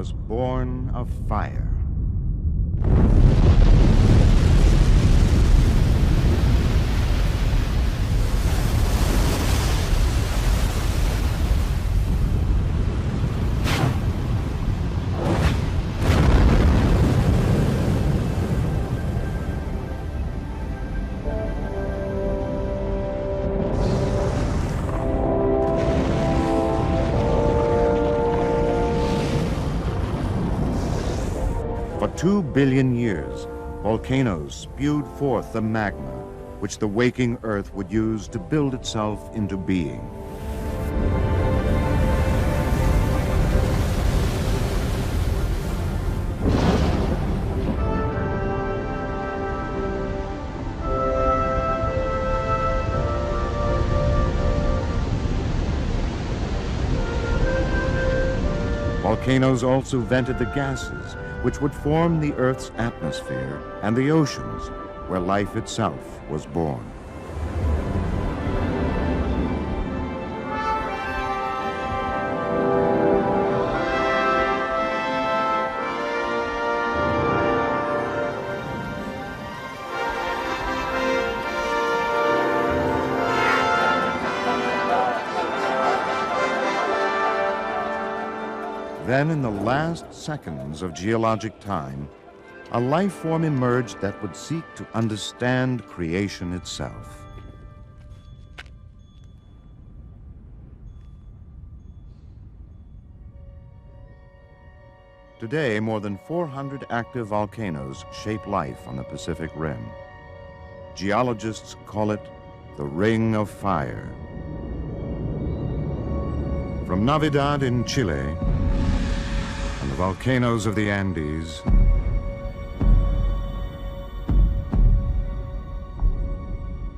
was born of fire. For 2 billion years, volcanoes spewed forth the magma which the waking Earth would use to build itself into being. Volcanoes also vented the gases which would form the Earth's atmosphere and the oceans where life itself was born. Then, in the last seconds of geologic time, a life form emerged that would seek to understand creation itself. Today, more than 400 active volcanoes shape life on the Pacific Rim. Geologists call it the Ring of Fire. From Navidad in Chile, and the volcanoes of the Andes,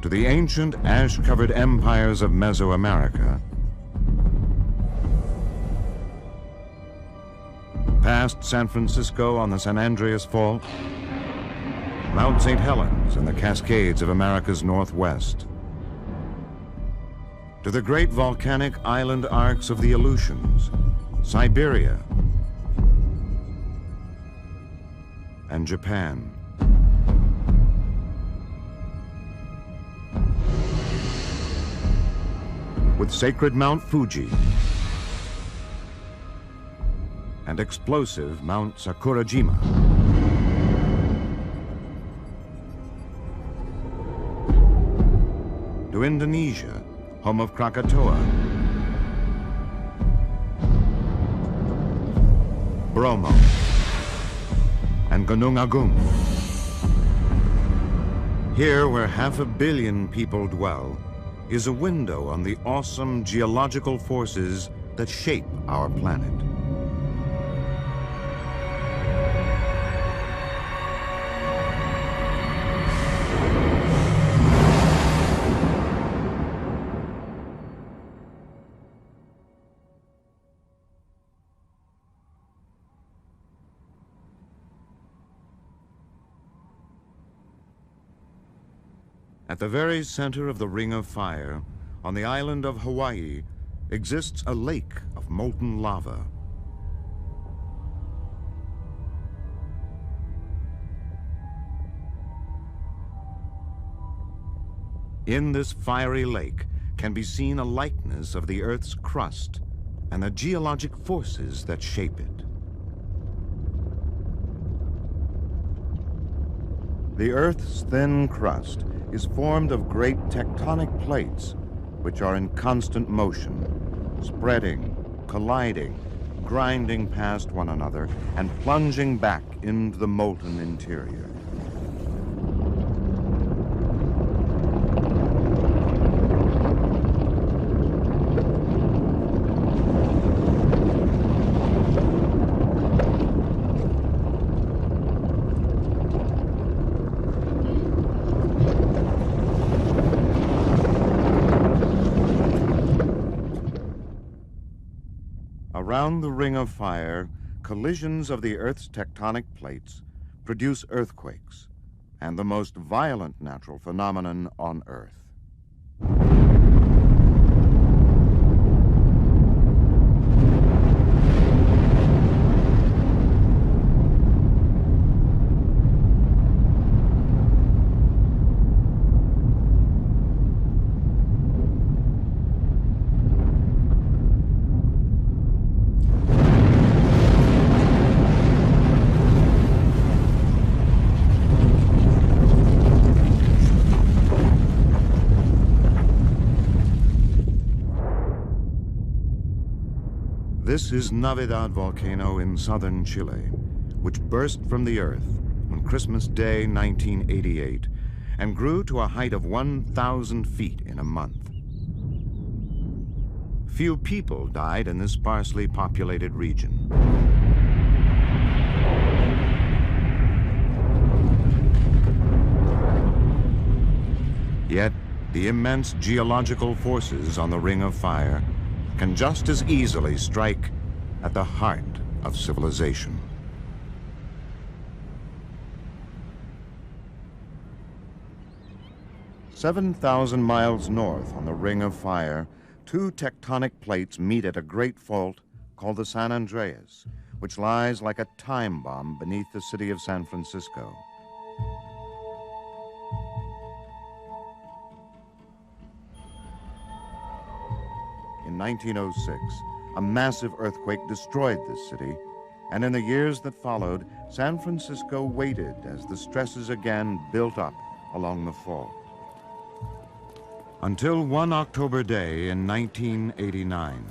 to the ancient ash-covered empires of Mesoamerica, past San Francisco on the San Andreas Fault, Mount St. Helens and the Cascades of America's Northwest, to the great volcanic island arcs of the Aleutians, Siberia, and Japan. With sacred Mount Fuji and explosive Mount Sakurajima. To Indonesia, home of Krakatoa, Bromo, and Gunung Agung. Here, where 500 million people dwell, is a window on the awesome geological forces that shape our planet. At the very center of the Ring of Fire, on the island of Hawaii, exists a lake of molten lava. In this fiery lake can be seen a likeness of the Earth's crust and the geologic forces that shape it. The Earth's thin crust is formed of great tectonic plates, which are in constant motion, spreading, colliding, grinding past one another, and plunging back into the molten interior. Around the Ring of Fire, collisions of the Earth's tectonic plates produce earthquakes, and the most violent natural phenomenon on Earth. This is Navidad volcano in southern Chile, which burst from the earth on Christmas Day 1988 and grew to a height of 1,000 feet in a month. Few people died in this sparsely populated region. Yet, the immense geological forces on the Ring of Fire can just as easily strike at the heart of civilization. "7,000 miles north on the Ring of Fire, two tectonic plates meet at a great fault called the San Andreas, which lies like a time bomb beneath the city of San Francisco. In 1906, a massive earthquake destroyed this city, and in the years that followed, San Francisco waited as the stresses again built up along the fault. Until one October day in 1989.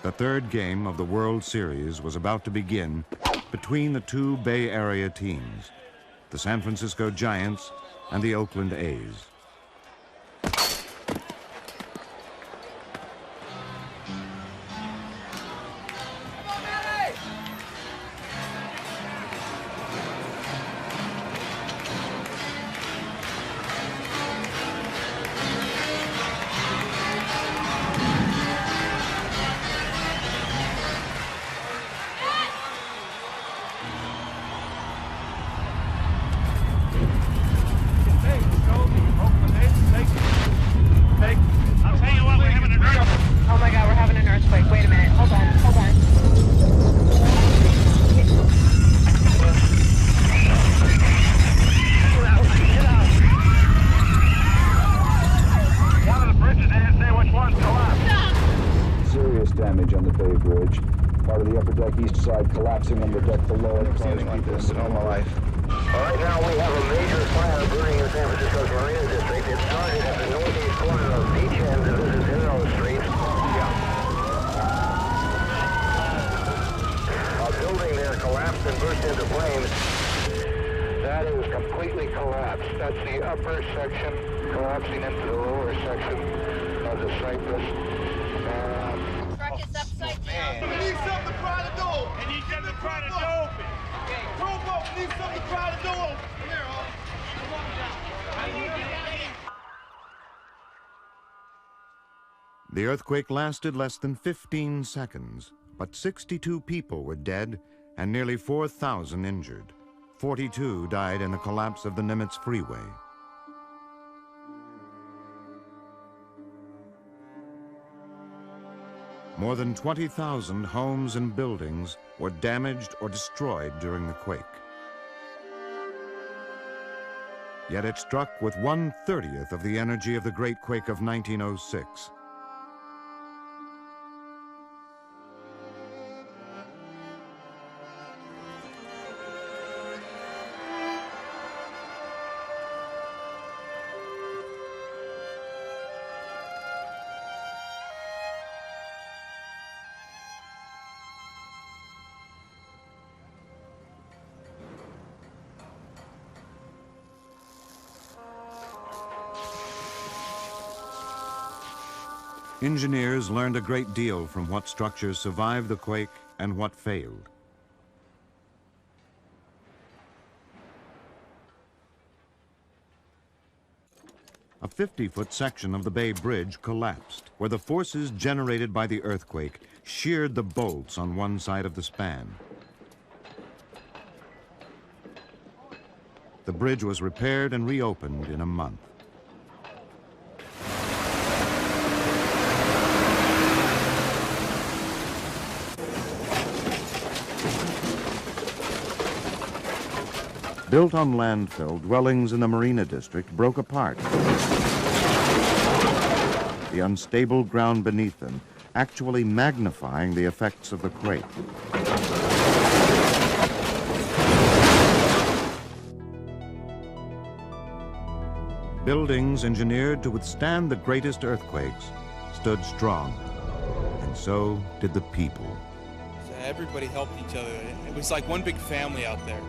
The third game of the World Series was about to begin between the two Bay Area teams, the San Francisco Giants and the Oakland A's. Damage on the Bay Bridge. Part of the upper deck east side collapsing on the deck below. I've never seen anything like this in all my life. All right, now we have a major fire burning in San Francisco's Marina District. It started at the northeast corner of Beach End, and this is Hero Street. A building there collapsed and burst into flames. That is completely collapsed. That's the upper section collapsing into the lower section of the cypress. It's upside down. We need something to pry the door. And you get to pry the door open. Okay. Rope up. We need something to pry the door open. Come here, Hall. The earthquake lasted less than 15 seconds, but 62 people were dead and nearly 4,000 injured. 42 died in the collapse of the Nimitz Freeway. More than 20,000 homes and buildings were damaged or destroyed during the quake. Yet it struck with 1/30th of the energy of the Great Quake of 1906. Engineers learned a great deal from what structures survived the quake and what failed. A 50-foot section of the Bay Bridge collapsed, where the forces generated by the earthquake sheared the bolts on one side of the span. The bridge was repaired and reopened in a month. Built on landfill, dwellings in the Marina District broke apart. The unstable ground beneath them actually magnifying the effects of the quake. Buildings engineered to withstand the greatest earthquakes stood strong and and so did the people. So everybody helped each other. It was like one big family out there.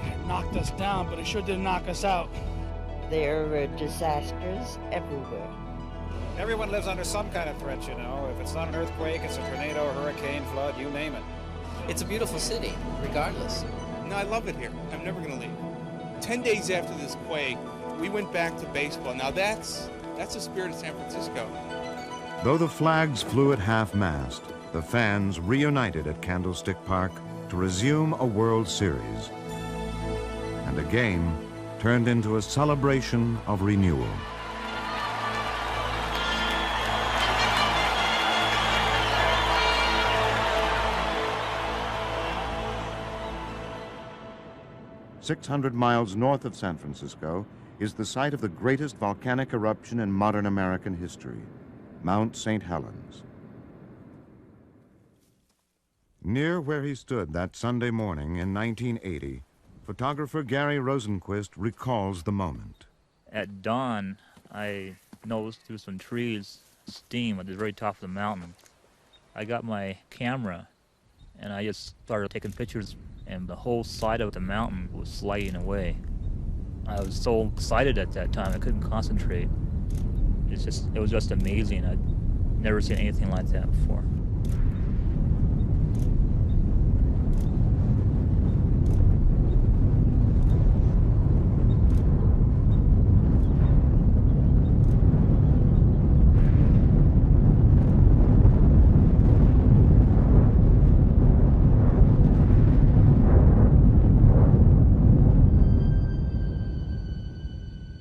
It knocked us down, but it sure didn't knock us out. There are disasters everywhere. Everyone lives under some kind of threat, you know. If it's not an earthquake, it's a tornado, hurricane, flood, you name it. It's a beautiful city, regardless. No, I love it here. I'm never going to leave. 10 days after this quake, we went back to baseball. Now that's the spirit of San Francisco. Though the flags flew at half-mast, the fans reunited at Candlestick Park to resume a World Series. And a game turned into a celebration of renewal. "600 miles north of San Francisco is the site of the greatest volcanic eruption in modern American history, Mount St. Helens. Near where he stood that Sunday morning in 1980, photographer Gary Rosenquist recalls the moment. At dawn, I noticed through some trees steam at the very top of the mountain. I got my camera and I just started taking pictures, and the whole side of the mountain was sliding away. I was so excited at that time, I couldn't concentrate. It was just amazing. I'd never seen anything like that before.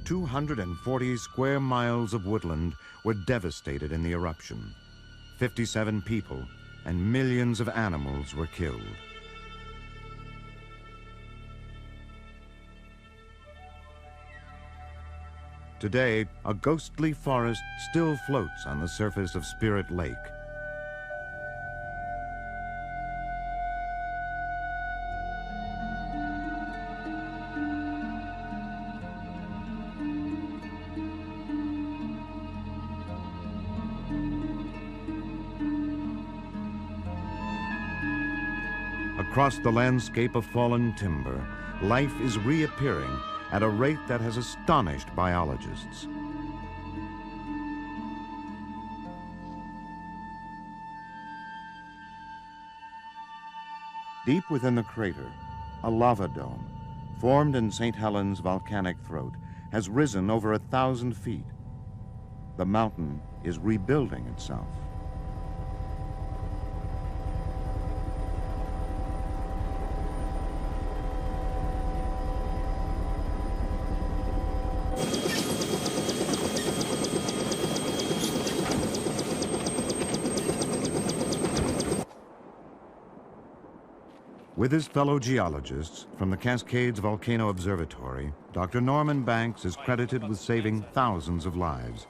"240 square miles of woodland were devastated in the eruption. 57 people and millions of animals were killed. Today, a ghostly forest still floats on the surface of Spirit Lake. Across the landscape of fallen timber, life is reappearing at a rate that has astonished biologists. Deep within the crater, a lava dome, formed in St. Helens' volcanic throat, has risen over 1,000 feet. The mountain is rebuilding itself. With his fellow geologists from the Cascades Volcano Observatory, Dr. Norman Banks is credited with saving thousands of lives.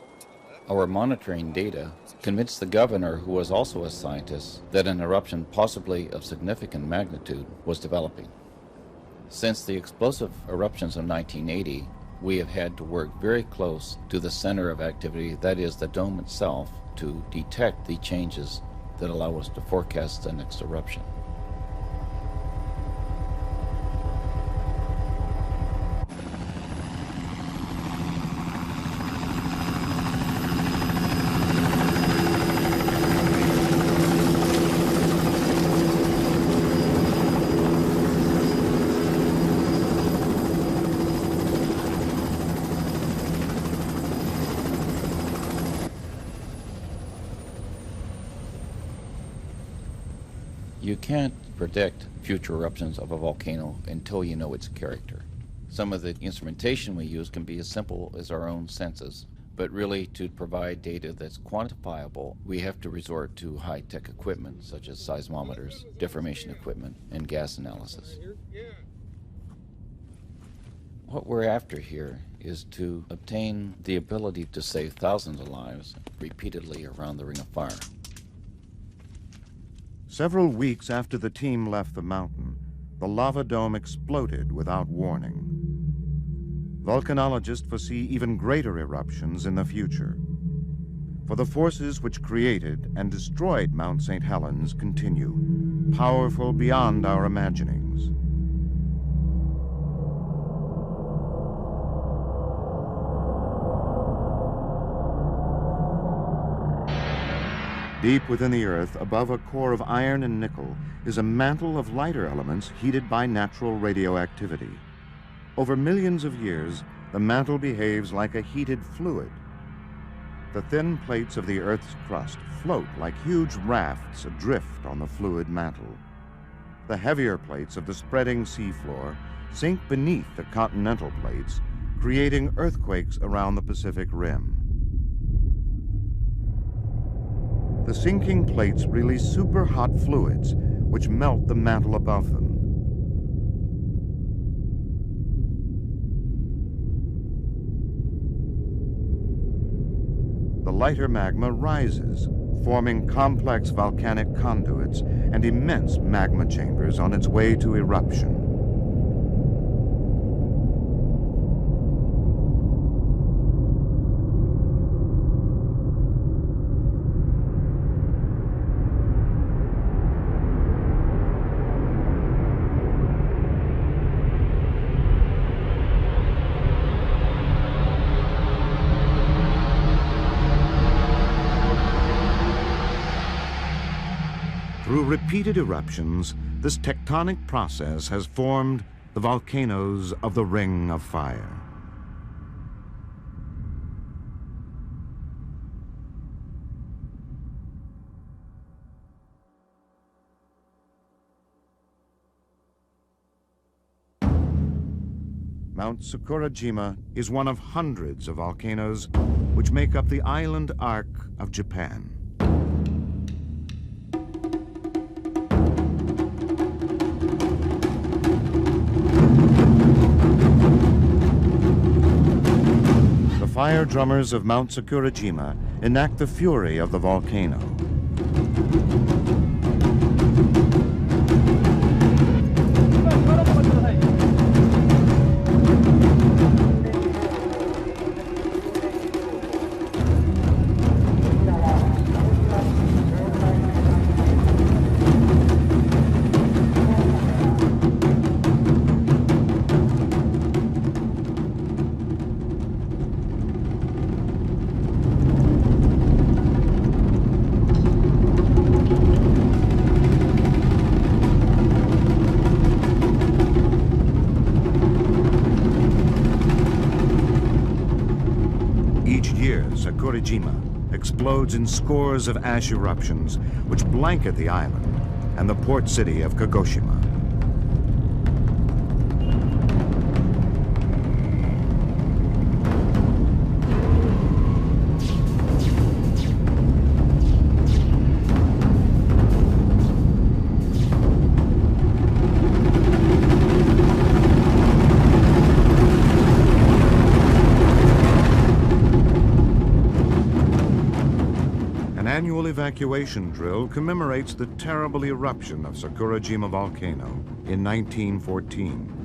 Our monitoring data convinced the governor, who was also a scientist, that an eruption possibly of significant magnitude was developing. Since the explosive eruptions of 1980, we have had to work very close to the center of activity, that is the dome itself, to detect the changes that allow us to forecast the next eruption. You can't predict future eruptions of a volcano until you know its character. Some of the instrumentation we use can be as simple as our own senses, but really to provide data that's quantifiable, we have to resort to high-tech equipment such as seismometers, deformation equipment, and gas analysis. What we're after here is to obtain the ability to save thousands of lives repeatedly around the Ring of Fire. Several weeks after the team left the mountain, the lava dome exploded without warning. Volcanologists foresee even greater eruptions in the future. For the forces which created and destroyed Mount St. Helens continue, powerful beyond our imaginings. Deep within the earth, above a core of iron and nickel, is a mantle of lighter elements heated by natural radioactivity. Over millions of years, the mantle behaves like a heated fluid. The thin plates of the Earth's crust float like huge rafts adrift on the fluid mantle. The heavier plates of the spreading seafloor sink beneath the continental plates, creating earthquakes around the Pacific Rim. The sinking plates release super-hot fluids, which melt the mantle above them. The lighter magma rises, forming complex volcanic conduits and immense magma chambers on its way to eruption. Through repeated eruptions, this tectonic process has formed the volcanoes of the Ring of Fire. Mount Sakurajima is one of hundreds of volcanoes which make up the island arc of Japan. The fire drummers of Mount Sakurajima enact the fury of the volcano. Sakurajima explodes in scores of ash eruptions which blanket the island and the port city of Kagoshima. Annual evacuation drill commemorates the terrible eruption of Sakurajima volcano in 1914.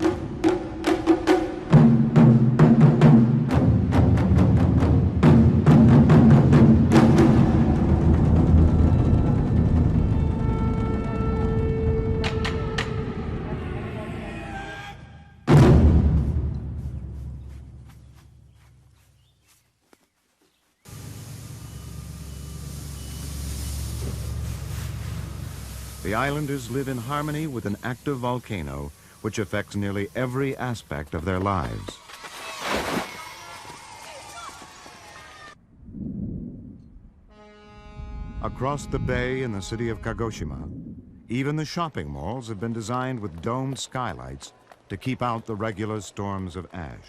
The islanders live in harmony with an active volcano, which affects nearly every aspect of their lives. Across the bay in the city of Kagoshima, even the shopping malls have been designed with domed skylights to keep out the regular storms of ash.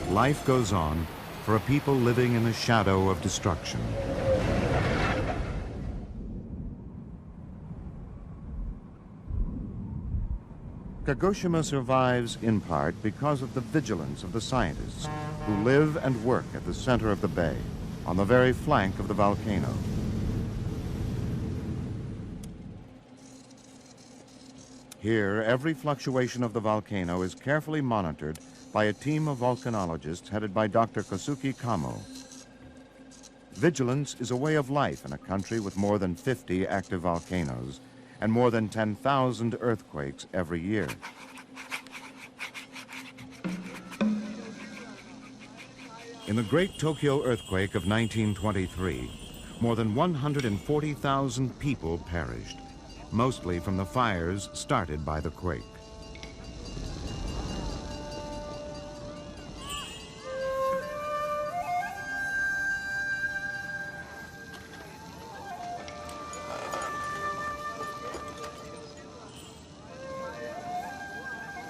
Life goes on for a people living in the shadow of destruction. Kagoshima survives in part because of the vigilance of the scientists who live and work at the center of the bay, on the very flank of the volcano. Here, every fluctuation of the volcano is carefully monitored by a team of volcanologists headed by Dr. Kosuke Kamo. Vigilance is a way of life in a country with more than 50 active volcanoes and more than 10,000 earthquakes every year. In the Great Tokyo earthquake of 1923, more than 140,000 people perished, mostly from the fires started by the quake.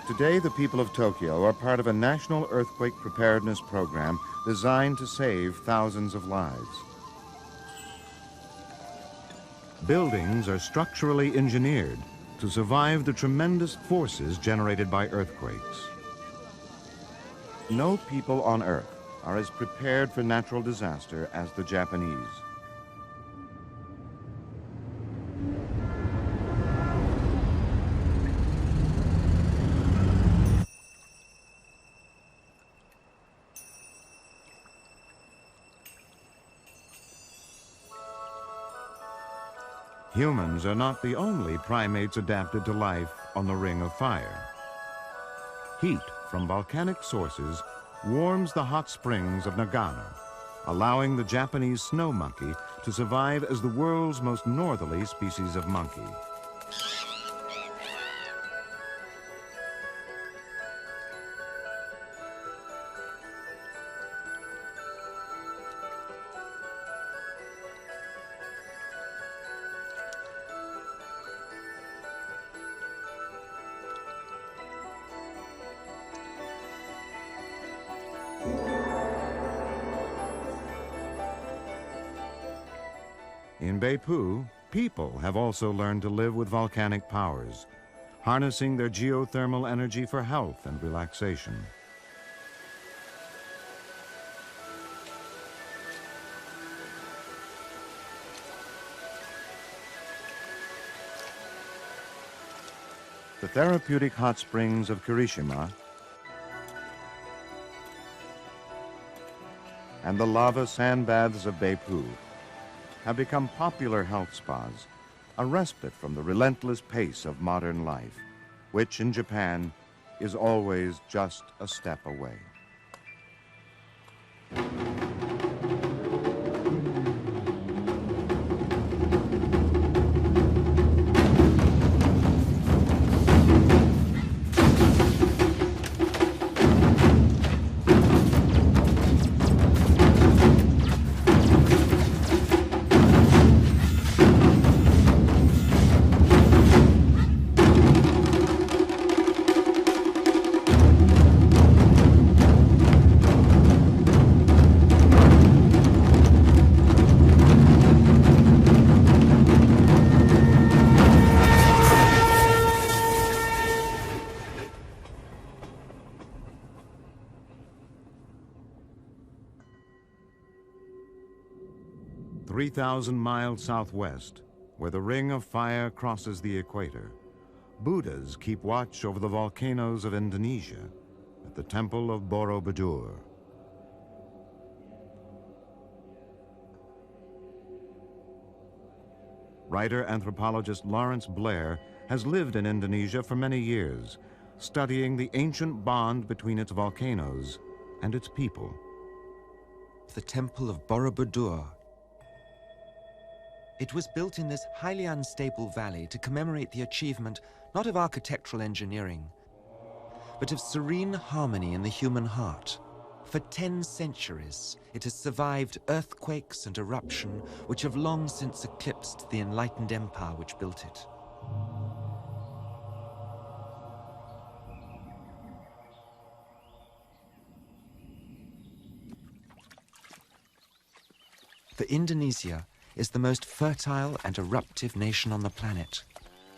Today, the people of Tokyo are part of a national earthquake preparedness program designed to save thousands of lives. Buildings are structurally engineered to survive the tremendous forces generated by earthquakes. No people on Earth are as prepared for natural disaster as the Japanese. Humans are not the only primates adapted to life on the Ring of Fire. Heat from volcanic sources warms the hot springs of Nagano, allowing the Japanese snow monkey to survive as the world's most northerly species of monkey. In Beipu, people have also learned to live with volcanic powers, harnessing their geothermal energy for health and relaxation. The therapeutic hot springs of Kirishima and the lava sand baths of Beipu have become popular health spas, a respite from the relentless pace of modern life, which in Japan is always just a step away. "3,000 miles southwest, where the Ring of Fire crosses the equator, Buddhas keep watch over the volcanoes of Indonesia at the Temple of Borobudur. Writer-anthropologist Lawrence Blair has lived in Indonesia for many years, studying the ancient bond between its volcanoes and its people. The Temple of Borobudur. It was built in this highly unstable valley to commemorate the achievement not of architectural engineering, but of serene harmony in the human heart. For 10 centuries, it has survived earthquakes and eruption which have long since eclipsed the enlightened empire which built it. For Indonesia is the most fertile and eruptive nation on the planet.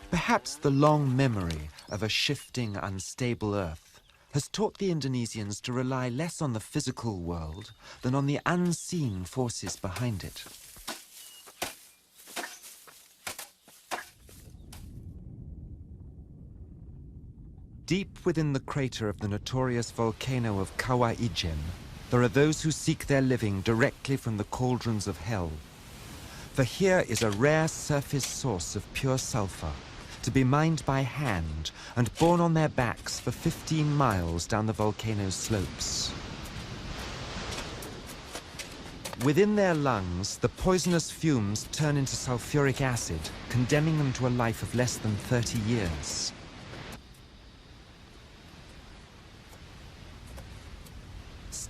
Perhaps the long memory of a shifting, unstable earth has taught the Indonesians to rely less on the physical world than on the unseen forces behind it. Deep within the crater of the notorious volcano of Kawah Ijen, there are those who seek their living directly from the cauldrons of hell. For here is a rare surface source of pure sulfur, to be mined by hand and borne on their backs for 15 miles down the volcano's slopes. Within their lungs, the poisonous fumes turn into sulfuric acid, condemning them to a life of less than 30 years.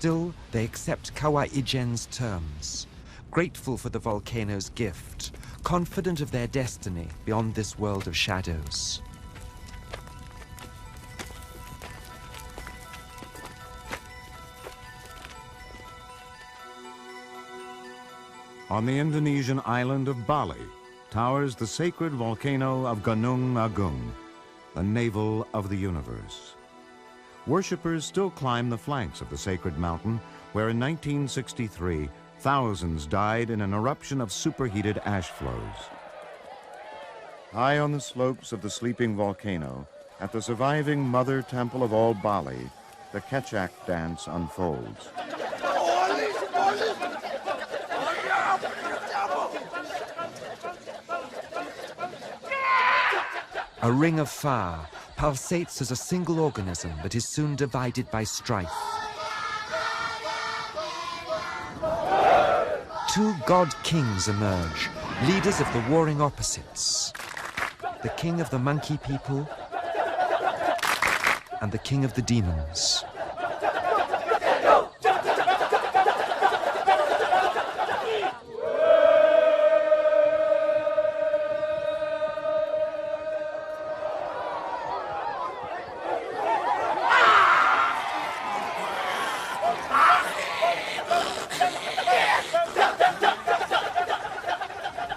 Still, they accept Kawah Ijen's terms, grateful for the volcano's gift, confident of their destiny beyond this world of shadows. On the Indonesian island of Bali towers the sacred volcano of Gunung Agung, the navel of the universe. Worshippers still climb the flanks of the sacred mountain, where in 1963, thousands died in an eruption of superheated ash flows. High on the slopes of the sleeping volcano, at the surviving mother temple of all Bali, the Kecak dance unfolds. A ring of fire pulsates as a single organism that is soon divided by strife. Two god kings emerge, leaders of the warring opposites. The king of the monkey people and the king of the demons.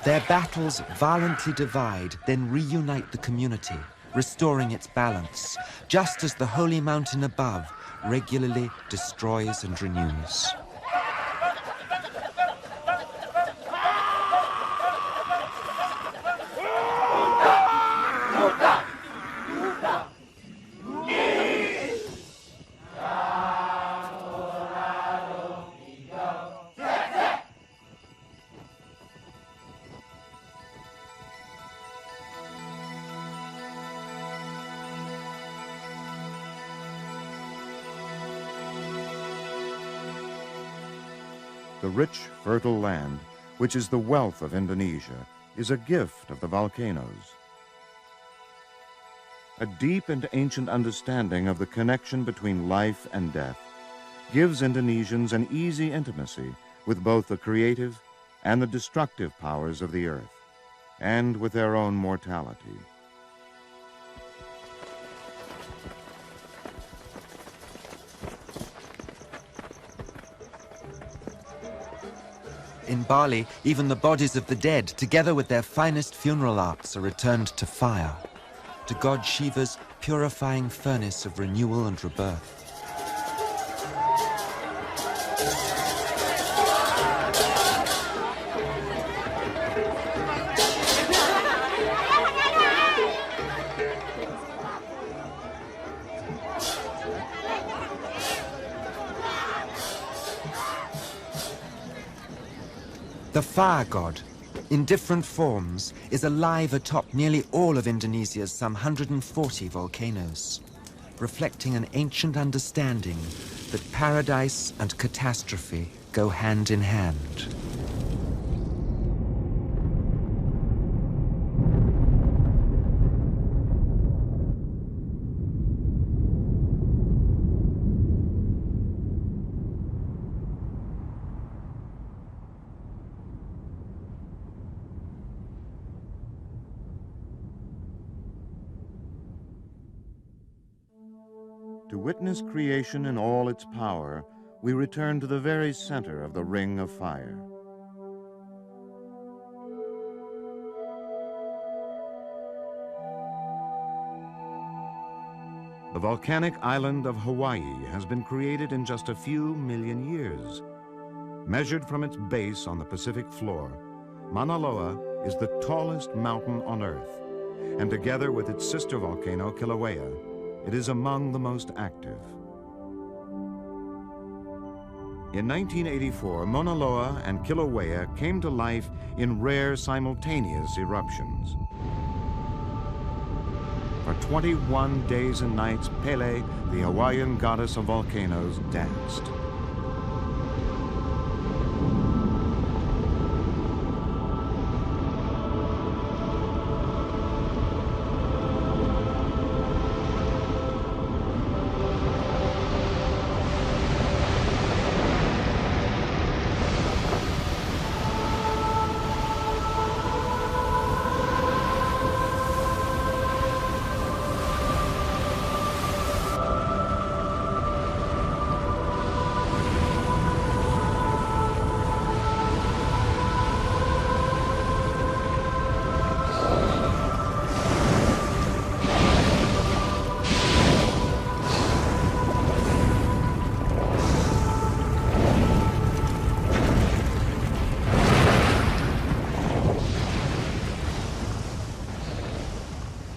Their battles violently divide, then reunite the community, restoring its balance, just as the holy mountain above regularly destroys and renews. The rich, fertile land, which is the wealth of Indonesia, is a gift of the volcanoes. A deep and ancient understanding of the connection between life and death gives Indonesians an easy intimacy with both the creative and the destructive powers of the earth, and with their own mortality. In Bali, even the bodies of the dead, together with their finest funeral arts, are returned to fire, to god Shiva's purifying furnace of renewal and rebirth. The fire god, in different forms, is alive atop nearly all of Indonesia's some 140 volcanoes, reflecting an ancient understanding that paradise and catastrophe go hand in hand. To witness creation in all its power, we return to the very center of the Ring of Fire. The volcanic island of Hawaii has been created in just a few million years. Measured from its base on the Pacific floor, Mauna Loa is the tallest mountain on Earth, and together with its sister volcano, Kilauea, it is among the most active. In 1984, Mauna Loa and Kilauea came to life in rare simultaneous eruptions. For 21 days and nights, Pele, the Hawaiian goddess of volcanoes, danced.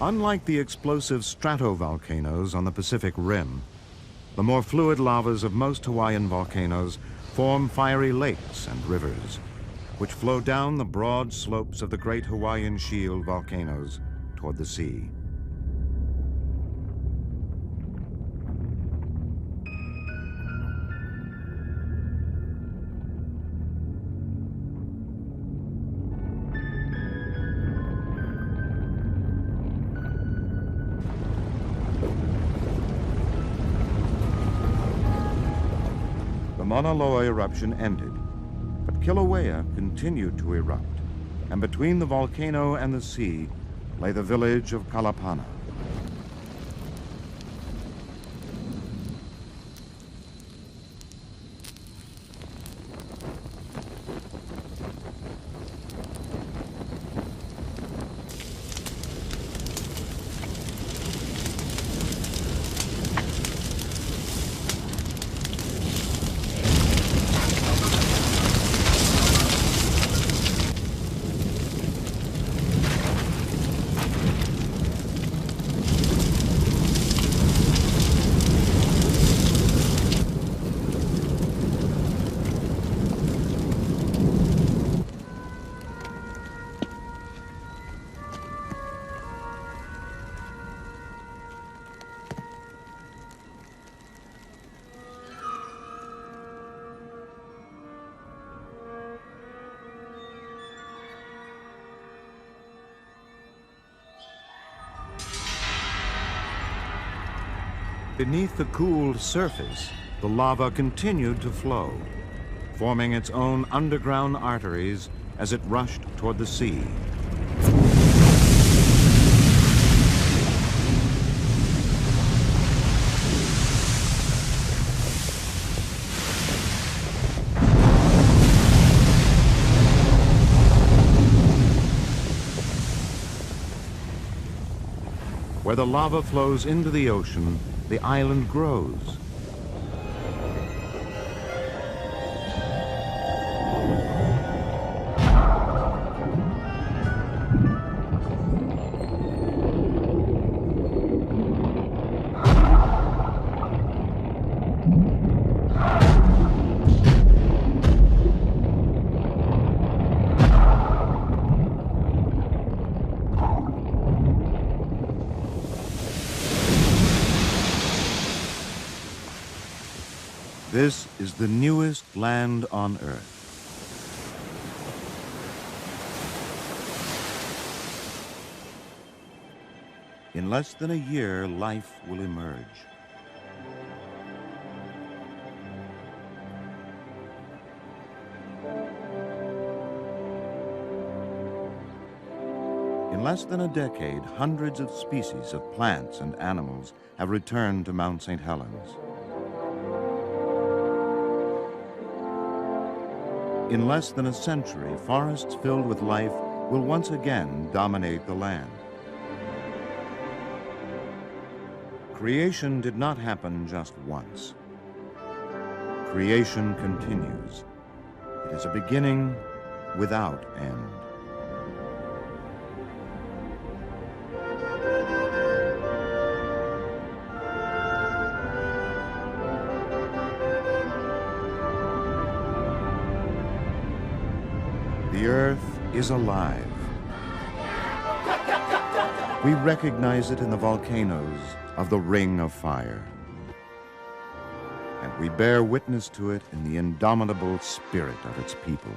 Unlike the explosive stratovolcanoes on the Pacific Rim, the more fluid lavas of most Hawaiian volcanoes form fiery lakes and rivers, which flow down the broad slopes of the great Hawaiian shield volcanoes toward the sea. Mauna Loa eruption ended, but Kilauea continued to erupt, and between the volcano and the sea lay the village of Kalapana. Beneath the cooled surface, the lava continued to flow, forming its own underground arteries as it rushed toward the sea. Where the lava flows into the ocean, the island grows. This is the newest land on Earth. In less than a year, life will emerge. In less than a decade, hundreds of species of plants and animals have returned to Mount St. Helens. In less than a century, forests filled with life will once again dominate the land. Creation did not happen just once. Creation continues. It is a beginning without end. The Earth is alive. We recognize it in the volcanoes of the Ring of Fire. And we bear witness to it in the indomitable spirit of its peoples.